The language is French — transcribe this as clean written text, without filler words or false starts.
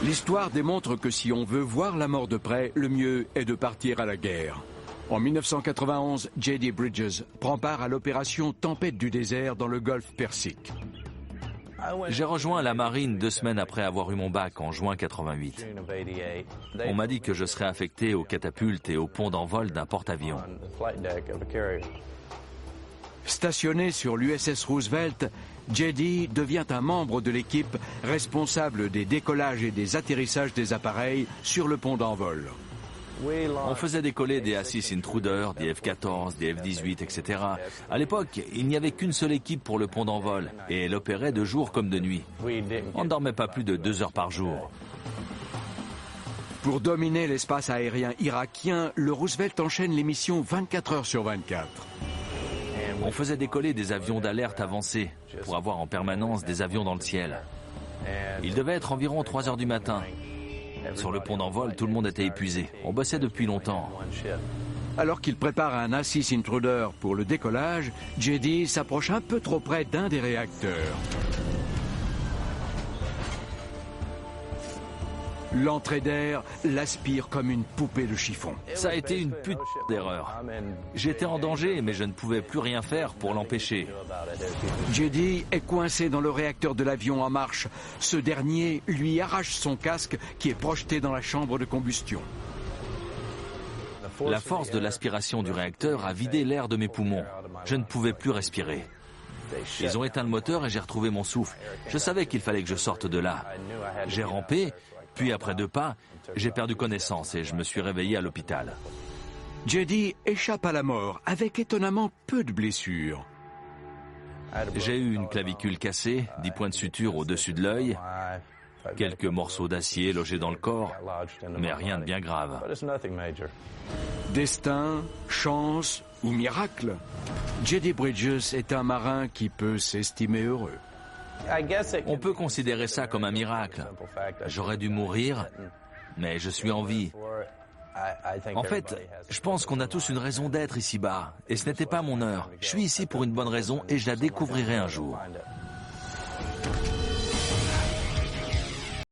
L'histoire démontre que si on veut voir la mort de près, le mieux est de partir à la guerre. En 1991, J.D. Bridges prend part à l'opération Tempête du désert dans le golfe Persique. J'ai rejoint la marine 2 semaines après avoir eu mon bac en juin 88. On m'a dit que je serais affecté aux catapultes et au pont d'envol d'un porte-avions. Stationné sur l'USS Roosevelt, J.D. devient un membre de l'équipe responsable des décollages et des atterrissages des appareils sur le pont d'envol. On faisait décoller des Assis Intruder, des F-14, des F-18, etc. À l'époque, il n'y avait qu'une seule équipe pour le pont d'envol et elle opérait de jour comme de nuit. On ne dormait pas plus de 2 heures par jour. Pour dominer l'espace aérien irakien, le Roosevelt enchaîne les missions 24 heures sur 24. On faisait décoller des avions d'alerte avancés pour avoir en permanence des avions dans le ciel. Il devait être environ 3 heures du matin. Sur le pont d'envol, tout le monde était épuisé. On bossait depuis longtemps. Alors qu'il prépare un Assis Intruder pour le décollage, J.D. s'approche un peu trop près d'un des réacteurs. L'entrée d'air l'aspire comme une poupée de chiffon. Ça a été une putain d'erreur. J'étais en danger, mais je ne pouvais plus rien faire pour l'empêcher. J.D. est coincé dans le réacteur de l'avion en marche. Ce dernier lui arrache son casque qui est projeté dans la chambre de combustion. La force de l'aspiration du réacteur a vidé l'air de mes poumons. Je ne pouvais plus respirer. Ils ont éteint le moteur et j'ai retrouvé mon souffle. Je savais qu'il fallait que je sorte de là. J'ai rampé. Puis après 2 pas, j'ai perdu connaissance et je me suis réveillé à l'hôpital. J.D. échappe à la mort avec étonnamment peu de blessures. J'ai eu une clavicule cassée, 10 points de suture au-dessus de l'œil, quelques morceaux d'acier logés dans le corps, mais rien de bien grave. Destin, chance ou miracle, J.D. Bridges est un marin qui peut s'estimer heureux. On peut considérer ça comme un miracle. J'aurais dû mourir, mais je suis en vie. En fait, je pense qu'on a tous une raison d'être ici-bas, et ce n'était pas mon heure. Je suis ici pour une bonne raison et je la découvrirai un jour.